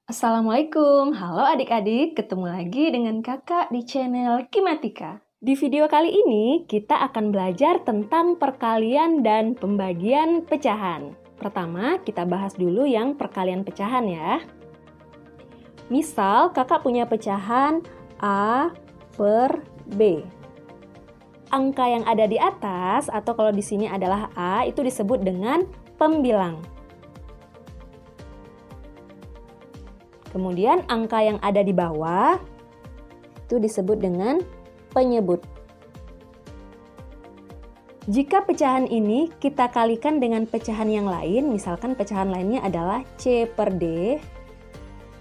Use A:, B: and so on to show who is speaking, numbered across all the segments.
A: Assalamualaikum, halo adik-adik, ketemu lagi dengan kakak di channel Kimatika. Di video kali ini, kita akan belajar tentang perkalian dan pembagian pecahan. Pertama, kita bahas dulu yang perkalian pecahan ya. Misal, kakak punya pecahan A per B. Angka yang ada di atas, atau kalau di sini adalah A, itu disebut dengan pembilang. Kemudian angka yang ada di bawah itu disebut dengan penyebut. Jika pecahan ini kita kalikan dengan pecahan yang lain, misalkan pecahan lainnya adalah C per D,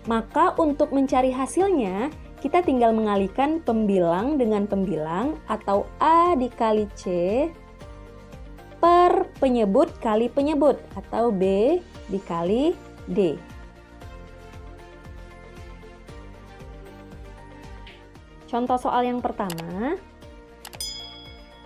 A: maka untuk mencari hasilnya kita tinggal mengalikan pembilang dengan pembilang atau A dikali C per penyebut kali penyebut atau B dikali D. Contoh soal yang pertama,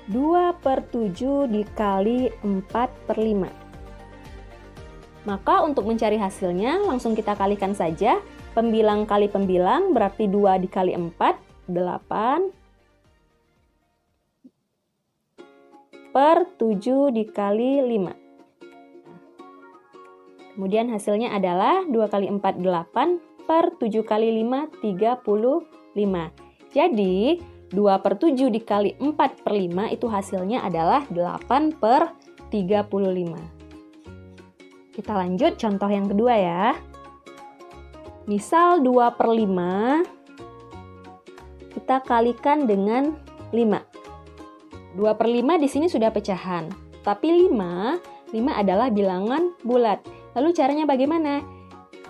A: 2 per 7 dikali 4 per 5. Maka untuk mencari hasilnya, langsung kita kalikan saja. Pembilang kali pembilang berarti 2 dikali 4, 8. Per 7 dikali 5. Kemudian hasilnya adalah 2 kali 4, 8. Per 7 kali 5, 35. Jadi, 2 per 7 dikali 4 per 5 itu hasilnya adalah 8 per 35. Kita lanjut contoh yang kedua ya. Misal 2 per 5, kita kalikan dengan 5. 2 per 5 di sini sudah pecahan. Tapi 5 adalah bilangan bulat. Lalu caranya bagaimana?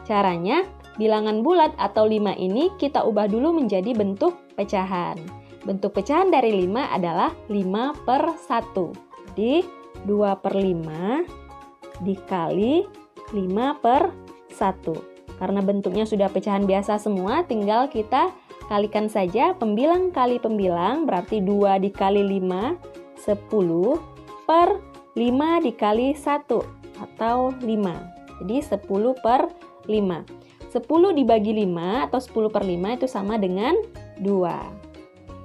A: Caranya, bilangan bulat atau 5 ini kita ubah dulu menjadi bentuk pecahan. Bentuk pecahan dari 5 adalah 5 per 1. Jadi 2 per 5 dikali 5 per 1. Karena bentuknya sudah pecahan biasa semua, tinggal kita kalikan saja pembilang kali pembilang, berarti 2 dikali 5, 10 per 5 dikali 1 atau 5. Jadi 10 per 5. 10 dibagi 5 atau 10 per 5 itu sama dengan 2.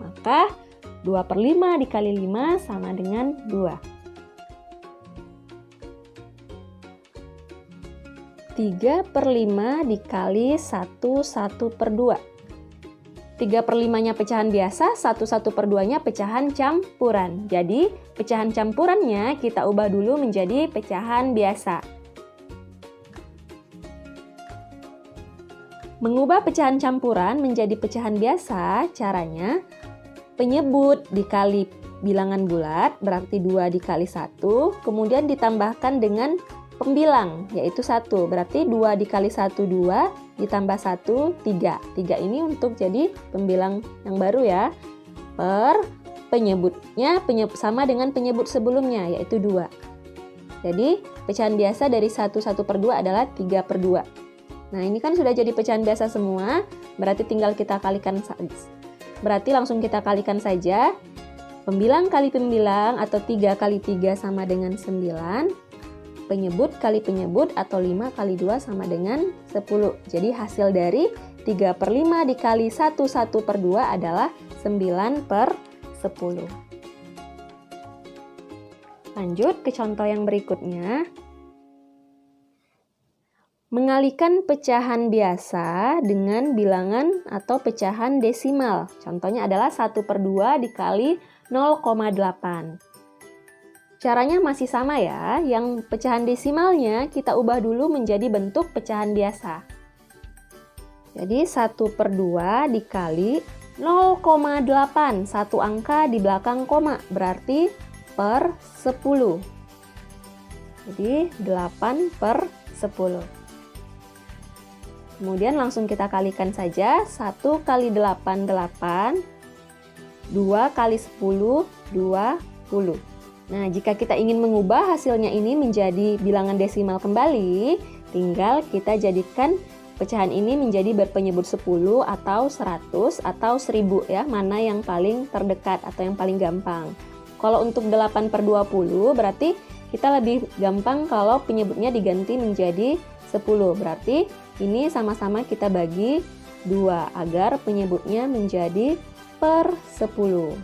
A: Maka 2 per 5 dikali 5 sama dengan 2. 3 per 5 dikali 1 per 2. 3 per 5-nya pecahan biasa, 1 per 2-nya pecahan campuran. Jadi pecahan campurannya kita ubah dulu menjadi pecahan biasa. Mengubah pecahan campuran menjadi pecahan biasa, caranya penyebut dikali bilangan bulat, berarti 2 dikali 1, kemudian ditambahkan dengan pembilang, yaitu 1. Berarti 2 dikali 1, 2, ditambah 1, 3. 3 ini untuk jadi pembilang yang baru ya. Per penyebutnya sama dengan penyebut sebelumnya, yaitu 2. Jadi pecahan biasa dari 1 per 2 adalah 3 per 2. Nah, ini kan sudah jadi pecahan biasa semua, berarti tinggal kita kalikan saja. Berarti langsung kita kalikan saja. Pembilang kali pembilang atau 3 kali 3 sama dengan 9. Penyebut kali penyebut atau 5 kali 2 sama dengan 10. Jadi hasil dari 3 per 5 dikali 1 per 2 adalah 9 per 10. Lanjut ke contoh yang berikutnya. Mengalihkan pecahan biasa dengan bilangan atau pecahan desimal. Contohnya adalah 1 per 2 dikali 0,8. Caranya masih sama ya. Yang pecahan desimalnya kita ubah dulu menjadi bentuk pecahan biasa. Jadi 1 per 2 dikali 0,8. Satu angka di belakang koma, berarti per 10. Jadi 8 per 10. Kemudian langsung kita kalikan saja. 1 kali 8, 8. 2 kali 10, 20. Nah, jika kita ingin mengubah hasilnya ini menjadi bilangan desimal kembali, tinggal kita jadikan pecahan ini menjadi berpenyebut 10 atau 100 atau 1000 ya. Mana yang paling terdekat atau yang paling gampang. Kalau untuk 8 per 20 berarti kita lebih gampang kalau penyebutnya diganti menjadi 10. Berarti ini sama-sama kita bagi 2 agar penyebutnya menjadi per 10.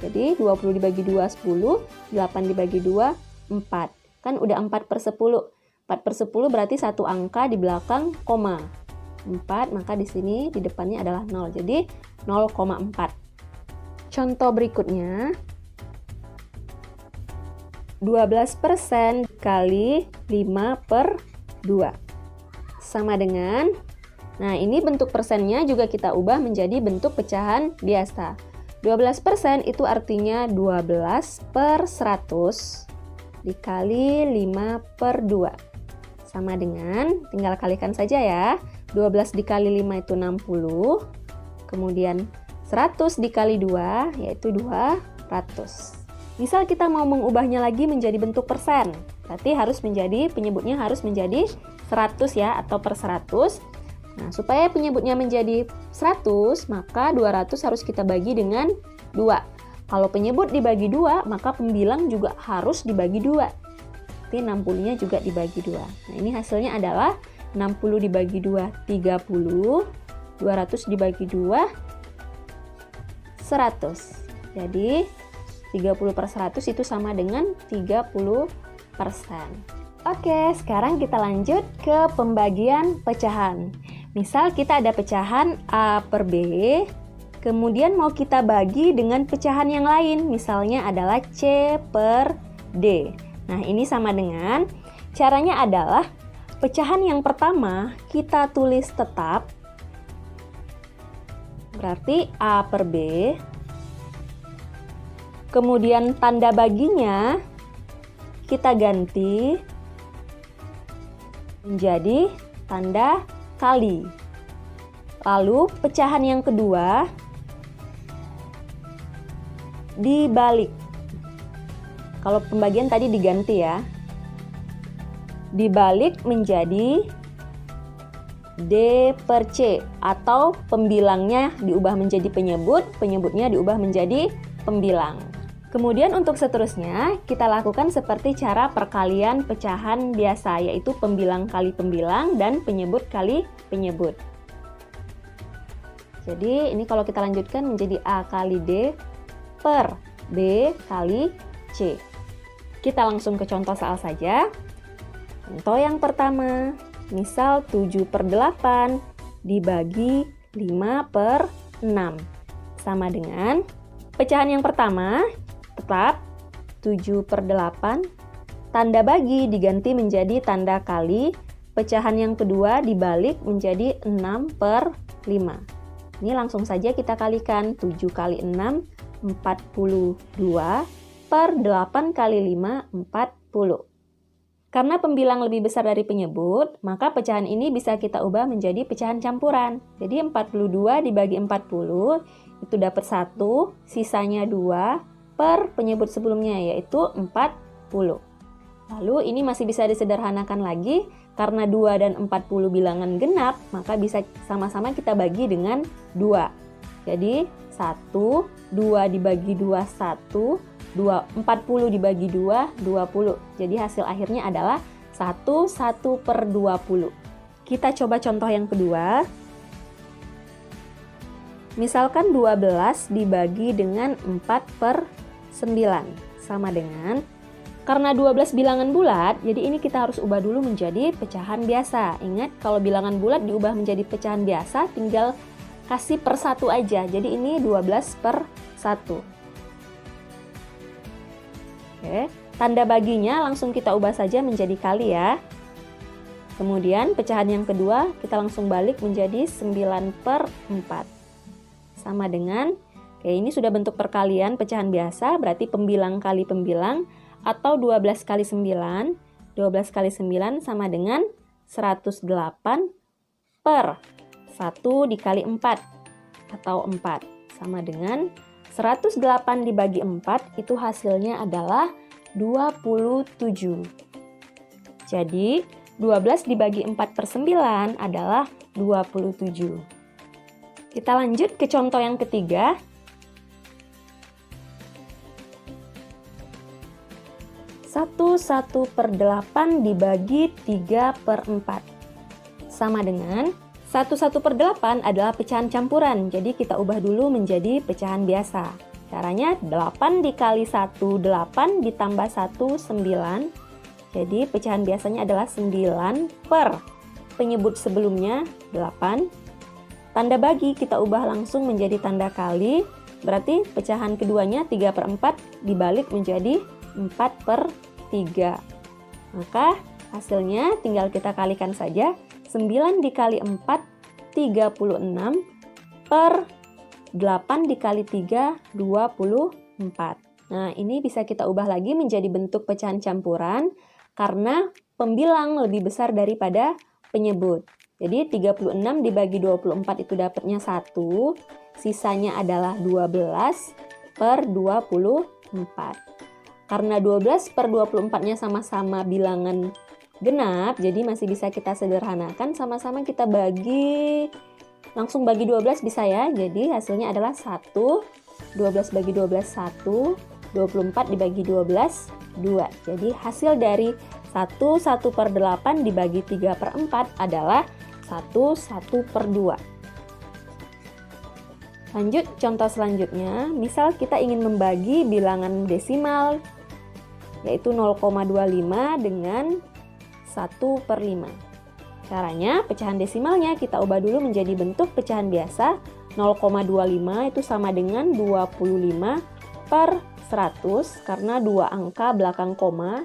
A: Jadi 20 dibagi 2, 10, 8 dibagi 2, 4. Kan udah 4 per 10. 4 per 10 berarti satu angka di belakang koma. 4, maka di sini di depannya adalah 0. Jadi 0,4. Contoh berikutnya, 12% kali 5 per 2. Sama dengan, nah ini bentuk persennya juga kita ubah menjadi bentuk pecahan biasa. 12% itu artinya 12 per 100 dikali 5 per 2. Sama dengan, tinggal kalikan saja ya. 12 dikali 5 itu 60. Kemudian 100 dikali 2 yaitu 200. Misal kita mau mengubahnya lagi menjadi bentuk persen. Berarti penyebutnya harus menjadi 100 ya, atau per 100. Nah, supaya penyebutnya menjadi 100, maka 200 harus kita bagi dengan 2. Kalau penyebut dibagi 2, maka pembilang juga harus dibagi 2. Berarti 60-nya juga dibagi 2. Nah, ini hasilnya adalah 60 dibagi 2, 30. 200 dibagi 2, 100. Jadi, 30 per 100 itu sama dengan 30%. Oke, sekarang kita lanjut ke pembagian pecahan. Misal kita ada pecahan A per B, kemudian mau kita bagi dengan pecahan yang lain, misalnya adalah C per D. Nah, ini sama dengan, caranya adalah pecahan yang pertama kita tulis tetap, berarti A per B. Kemudian tanda baginya kita ganti menjadi tanda kali. Lalu pecahan yang kedua dibalik. Kalau pembagian tadi diganti ya. Dibalik menjadi D per C, atau pembilangnya diubah menjadi penyebut, penyebutnya diubah menjadi pembilang. Kemudian untuk seterusnya, kita lakukan seperti cara perkalian pecahan biasa, yaitu pembilang kali pembilang dan penyebut kali penyebut. Jadi ini kalau kita lanjutkan menjadi A kali D per B kali C. Kita langsung ke contoh soal saja. Contoh yang pertama, misal 7 per 8 dibagi 5 per 6. Sama dengan pecahan yang pertama, tetap 7 per 8, tanda bagi diganti menjadi tanda kali, pecahan yang kedua dibalik menjadi 6 per 5. Ini langsung saja kita kalikan, 7 kali 6, 42, per 8 kali 5, 40. Karena pembilang lebih besar dari penyebut, maka pecahan ini bisa kita ubah menjadi pecahan campuran. Jadi 42 dibagi 40, itu dapat 1, sisanya 2, per penyebut sebelumnya, yaitu 40. Lalu ini masih bisa disederhanakan lagi, karena 2 dan 40 bilangan genap, maka bisa sama-sama kita bagi dengan 2. Jadi 1, 2 dibagi 2, 1, 40 dibagi 2, 20. Jadi hasil akhirnya adalah 1 per 20. Kita coba contoh yang kedua. Misalkan 12 dibagi dengan 4 per 9. Sama dengan, karena 12 bilangan bulat, jadi ini kita harus ubah dulu menjadi pecahan biasa. Ingat, kalau bilangan bulat diubah menjadi pecahan biasa, tinggal kasih per 1 aja. Jadi ini 12 per 1. Oke, tanda baginya langsung kita ubah saja menjadi kali ya. Kemudian pecahan yang kedua kita langsung balik menjadi 9 per 4. Sama dengan, oke, ini sudah bentuk perkalian pecahan biasa, berarti pembilang kali pembilang, atau 12 kali 9. 12 kali 9 sama dengan 108 per 1 dikali 4, atau 4. Sama dengan 108 dibagi 4, itu hasilnya adalah 27. Jadi 12 dibagi 4 per 9 adalah 27. Kita lanjut ke contoh yang ketiga. Satu per 8 dibagi 3 per 4. sama dengan 1/8 adalah pecahan campuran, jadi kita ubah dulu menjadi pecahan biasa. Caranya 8 dikali 1, 8 ditambah 1, 9. Jadi pecahan biasanya adalah 9 per penyebut sebelumnya 8. Tanda bagi kita ubah langsung menjadi tanda kali, berarti pecahan keduanya 3/4 dibalik menjadi 4/3. Maka hasilnya tinggal kita kalikan saja. 9 dikali 4, 36, per 8 dikali 3, 24. Nah, ini bisa kita ubah lagi menjadi bentuk pecahan campuran karena pembilang lebih besar daripada penyebut. Jadi 36 dibagi 24 itu dapatnya 1, sisanya adalah 12 per 24. Karena 12 per 24-nya sama-sama bilangan genap, jadi masih bisa kita sederhanakan, sama-sama kita bagi, langsung bagi 12 bisa ya. Jadi hasilnya adalah 1, 12 bagi 12, 1, 24 dibagi 12, 2. Jadi hasil dari 1/8 dibagi 3/4 adalah 1/2. Lanjut contoh selanjutnya, misal kita ingin membagi bilangan desimal, yaitu 0,25 dengan 1/5. Caranya, pecahan desimalnya kita ubah dulu menjadi bentuk pecahan biasa. 0,25 itu sama dengan 25/100 karena 2 angka belakang koma.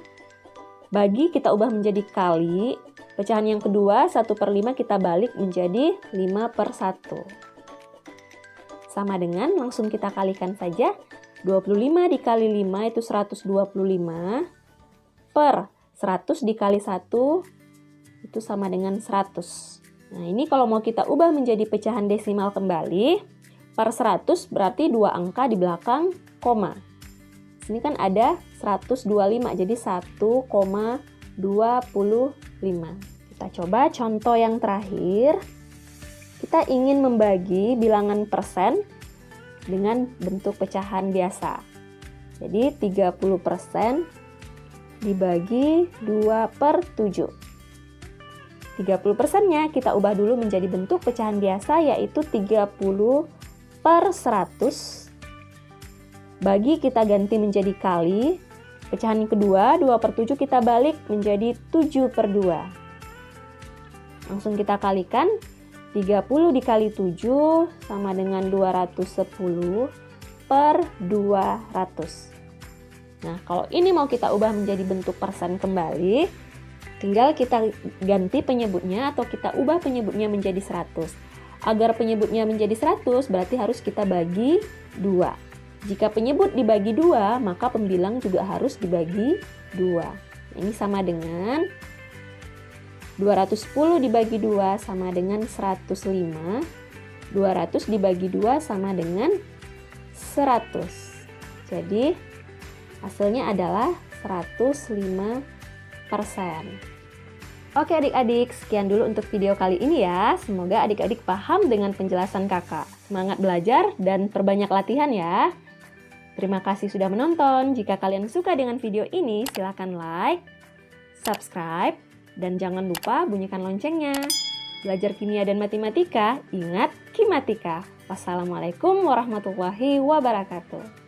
A: Bagi kita ubah menjadi kali. Pecahan yang kedua 1/5 kita balik menjadi 5/1. Sama dengan, langsung kita kalikan saja. 25 dikali 5 itu 125 per 100 dikali 1 itu sama dengan 100. Nah, ini kalau mau kita ubah menjadi pecahan desimal kembali, per 100 berarti 2 angka di belakang koma. Sini kan ada 125, jadi 1,25. Kita coba contoh yang terakhir. Kita ingin membagi bilangan persen dengan bentuk pecahan biasa. Jadi 30% dibagi 2/7. 30%-nya kita ubah dulu menjadi bentuk pecahan biasa, yaitu 30/100. Bagi kita ganti menjadi kali. Pecahan yang kedua 2/7 kita balik menjadi 7/2. Langsung kita kalikan. 30 dikali 7 sama dengan 210 per 200. Nah, kalau ini mau kita ubah menjadi bentuk persen kembali, tinggal kita ganti penyebutnya atau kita ubah penyebutnya menjadi 100. Agar penyebutnya menjadi 100, berarti harus kita bagi 2. Jika penyebut dibagi 2, maka pembilang juga harus dibagi 2. Ini sama dengan 210 dibagi 2 sama dengan 105. 200 dibagi 2 sama dengan 100. Jadi hasilnya adalah 105%. Oke adik-adik, sekian dulu untuk video kali ini ya. Semoga adik-adik paham dengan penjelasan kakak. Semangat belajar dan perbanyak latihan ya. Terima kasih sudah menonton. Jika kalian suka dengan video ini, silahkan like, subscribe, dan jangan lupa bunyikan loncengnya. Belajar kimia dan matematika, ingat Kimatika. Wassalamualaikum warahmatullahi wabarakatuh.